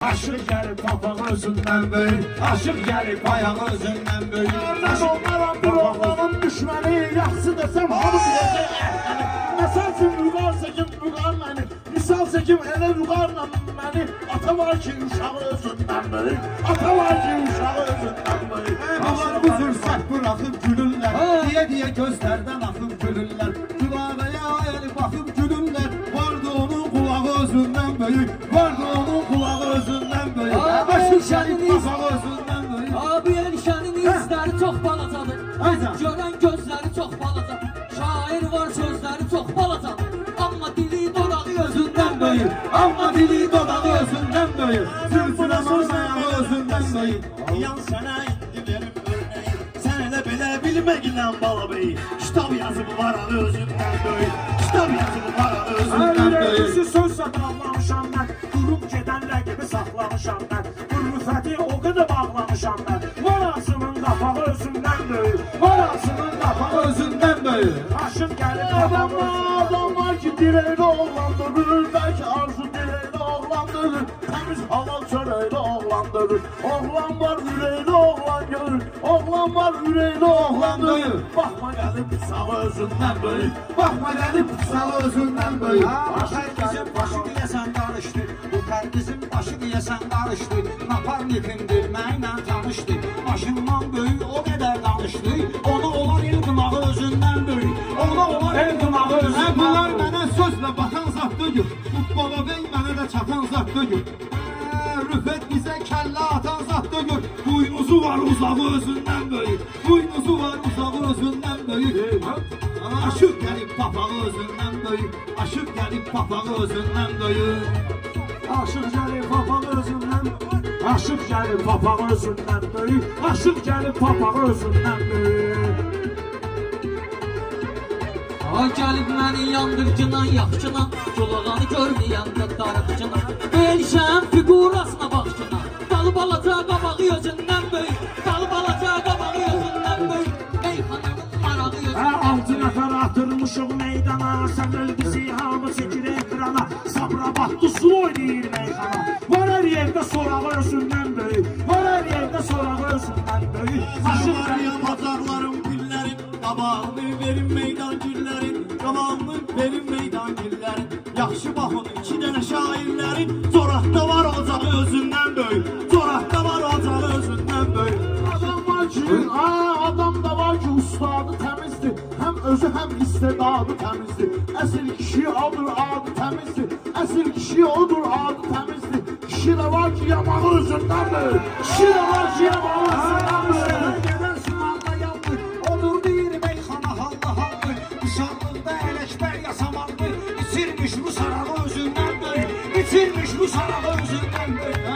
Aşık gelip papağan özünden böyük. Aşık gelip ayağı özünden böyük. Ben olmaram bir oğlanın düşməni. Yaxşı desem hamı biləcək əhəni. Məsəl üçün vüqar çəkim vüqar məni. Misal çəkim elə vüqarla məni. Ata var ki uşağı özündən böyük. Ata var ki uşağı özündən böyük. Aman bu fürsət bırakıp gülürlər. Diye gözlərdən axıb gülürlər. Duvaraya el baxıb gülürlər. Vardı onun kulağı özündən böyük. Vardı onun kulağı özündən böyük. Aşık gelip papağan özündən böyük. Abi Elşan'ın izləri çox balacadır. Aycan. Görən gözləri çox balaca. Şair var sözləri çox balacadır. Amma dili dodağı özündən Böyük. Amma dili dodağı özündən böyük. Sürfürəman ayağı özündən böyük. Yan sənə indi verim örneği. Sən elə belə bilməklə bala bey. Kitab yazımı var alı özündən böyük. Kitab yazımı var alı özündən böyük. Ürəyisi sözlə bağlamışam mən. Durub gedən rəqibi saxlamışam mən. Bu rüfəti o qədər bağlamışam mən. Varasının qapağı özündən böyük. Varasının qapağı özündən böyük. Aşıq gəlib Adam var ki direğini oğlandırır. Belki arzu direğini oğlandırır. Temiz halal çöreğini oğlandırır. Oğlan var yüreğini oğlan görür. Oğlan var yüreğini oğlan görür. Bakma gelip sağ özünden böyük. Baxma gəlib sağ özündən böyük. Herkesin başı diyesen karıştı. Bu herkesin başı diyesen karıştı. Naparnikin bilməklə tanıştı. Başından böyük o kadar danıştı. Ona olan el dımağı özündən böyük. Ona olan el dımağı özündən Bunlar böyük. mənə sözlə baxan zat deyil. Bu baba bey mənə də çatan zat deyil. Rüfət bizə kəllə atan zat deyil. Buynuzu var uzağı özündən böyük. Buynuzu var uzağı özündən böyük. Aşıq gəlib papağı özündən böyük. Aşıq gəlib papağı özündən böyük. Aşık gelip papağı özünden. Aşık gelip papağı özünden böyük. Aşık gelip papağı özünden böyük. Ay gəlib məni yandırcınan yaxçınan. Yolağanı görməyəndə darıqçınan. Elşən figurasına baxçınan. Dalı balaca qabağı özündən böyük. Dalı balaca qabağı özündən böyük. Meyxananın marağı özündən Altı nəfər atırmışıq meydana. Sən öl bizi hamı çəkir ekrana. Sabra bahtı su oynayır meyxana. Var her yerde sorağı özündən böyük. Var her yerde sorağı özündən böyük. Aşık Var gelip ya pazarların güllerin, qabağını verin meydan güllerin, qabağını verin meydan güllerin. Yaxşı baxın iki dənə şairlərin, Zoraqda var ocağı özündən böyük, Zoraqda var ocağı özündən böyük. adam var ki, adam da var ki ustadı temizdir. Hem özü hem istedadı temizdir. Esil kişi odur adı temizdir. Esil kişi odur adı temizdir. Kişi de var ki yamağı özünden böyük. Kişi de var ki yamağı özünden böyük. Gedərsin halda yandı. Odur bir meyxana hallı hallı. Nişanlıqda ələkbər yasamandı. İçirmiş bu sarağı özündən böyük. İçirmiş bu sarağı özündən böyük.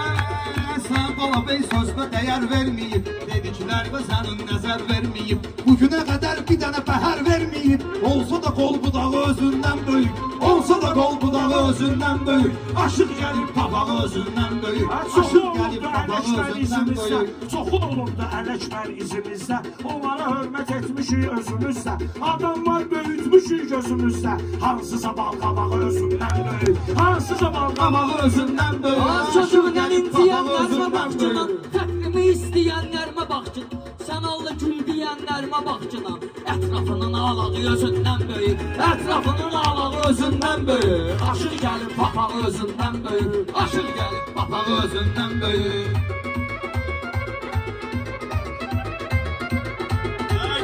Sən bala bey sözdə dəyər verməyib. Dediklərimə sənin nəzər verməyib. Bugünə qədər bir dənə bəhər verməyib. Olsa da qol budağı özündən böyük. Olsa da qol budağı özündən böyük. Aşıq gəlib papağı özündən böyük. Aşıq gəlib papağı özündən böyük. Çoxu olur da ələkbər izimizdə. Onlara hörmət etmişik özümüzdə. Adamlar böyütmüşük gözümüzdə. Hansısa bal qabağı özündən böyük. Hansısa bal qabağı Papağı özündən böyük. Az çocuğundan intiyənlərimə baxçınan. Təqvimi istəyənlərimə baxçın. Sən Allah gül deyənlərimə baxçınan. Ətrafının alağı özündən böyük. Ətrafının alağı özündən böyük. Aşıq gəlib papağı özündən böyük. Aşıq gəlib papağı özündən böyük.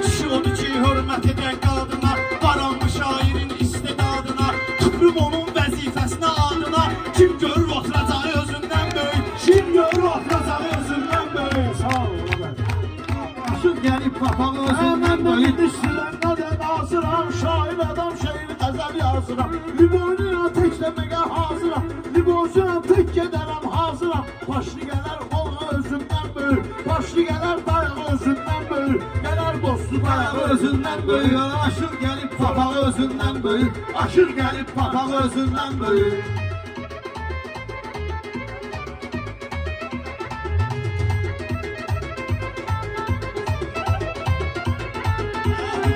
Kişi odur ki hörmət edən qadına, varanmış şairin istedadına, tüpürüm onun vəzifəsinə adına. Kim görür oturacağı özündən böyük, Kim görür oturacağı özündən böyük. Sağ ol. Aşıq gəlib papağı özündən Mən böyük. de dişçilərdə də nazıram. Şair adam şeir qəzəl yazıram. Liboniyam tək deməyə hazıram. Liboniyam tək gedərəm hazıram. Başlı gələr oğa özündən böyük. Başlı gələr dayağı özündən böyük. Gələr dostu dayağı Özündən böyük. Aşıq gəlib papağı özündən böyük. Aşıq gəlib papağı özündən böyük.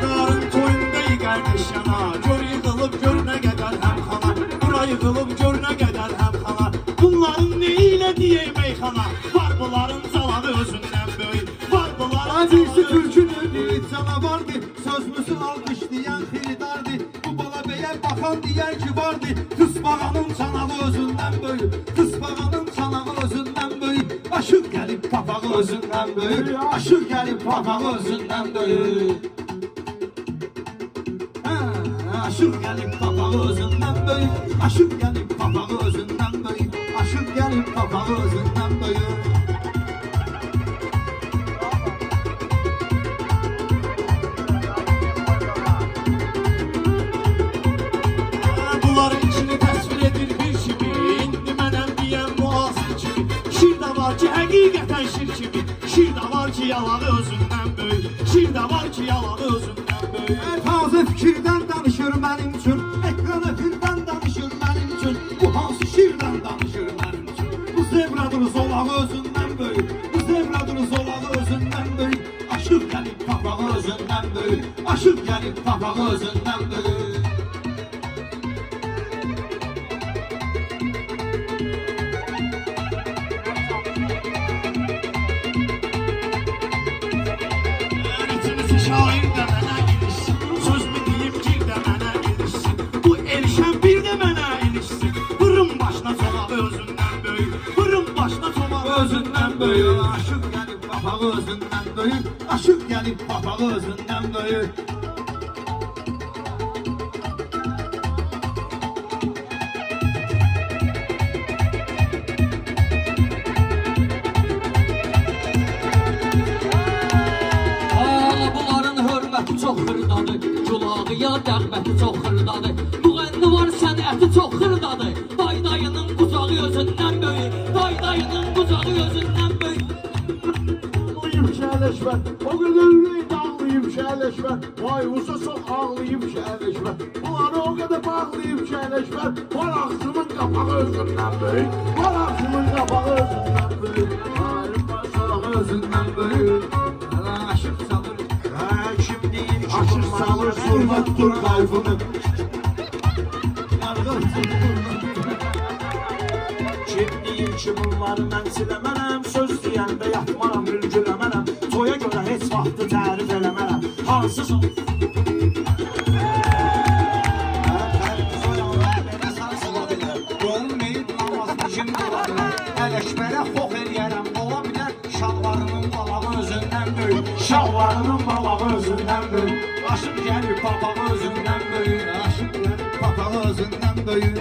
Qarın toyunda qardaş yana, gör yığılıb gör nə qədər həmxana, bura yığılıb gör nə qədər həmxana. Bunların nə ilə deyə meyxana. Var bunların calağı özündən böyük. Var bunların Acısı calağı türkünün canavardı, sözümüzü alkışlayan xiridardı. Bu bala beyə baxan deyər ki vardı, Tısbağanın çanağı özündən böyük, Tısbağanın çanağı özündən böyük. Aşıq gəlib papağı özündən böyük, aşıq gəlib papağı özündən böyük. Aşıq gəlib papağı özündən böyük, aşıq gəlib papağı özündən böyük, aşıq gəlib papağı özündən böyük. Bunların içini təsvir edir bir kimi. İndi mənəm deyən müasir kimi. Şir də var ki, həqiqətən şir kimi. Şir də var ki, yalağı özündən böyük. Şir də var ki, yalağı özündən böyük. Taze fikirdən danışır mənim üçün, ekran efirdən danışır mənim üçün. Bu hansı şirdən danışır mənim üçün. Bu zebradın zolağı özündən böyük, bu zebradın zolağı özündən böyük. Aşıq gəlib papağı özündən böyük, aşıq gəlib papağı özündən böyük. İçinizi şair də mənə ilişsin. Söz mü deyim ki də mənə ilişsin. Bu erişən bir də mənə ilişsin. Vırın başına çolağı özündən böyük. Vırın başına çolağı Özündən böyük, aşıq gəlib papağı özündən böyük, aşıq gəlib papağı özündən böyük. Bunların hörməti çox xırdadır, culağıya rəğbəti çox xırdadır. Müğənni var sənəti çox xırdadır. Daydayının qucağı özündən böyük, daydayının qucağı özündən böyük. Ağlayıb şəhərləşmə, o qədər ürəkdə ağlayıb şəhərləşmə. Vay uza çox ağlayıb şəhərləşmə. Bunları o qədər bağlayıb şəhərləşmə. Var ağzımın qapağı özündən böyük. Var ağzımın qapağı özündən böyük. Ayrım başlağı özündən böyük. Aşıq salır, Kim deyir ki Aşır salır, surma tutur qayfını. yarğı tutulur. Kim deyir ki bunları mən siləmənəm. Söz deyəndə yatmaram, bülgüləmənəm. Toya görə heç vaxtı tərif eləmənəm. Hansı son? Olmayıb namazını kim qıla bilər? Ələkbərə xox eləyərəm, ola bilər. Şalvarının balağı özündən böyük, şalvarının balağı özündən böyük. Aşıq gəlib papağı özündən böyük, Aşıq gəlib papağı özündən böyük.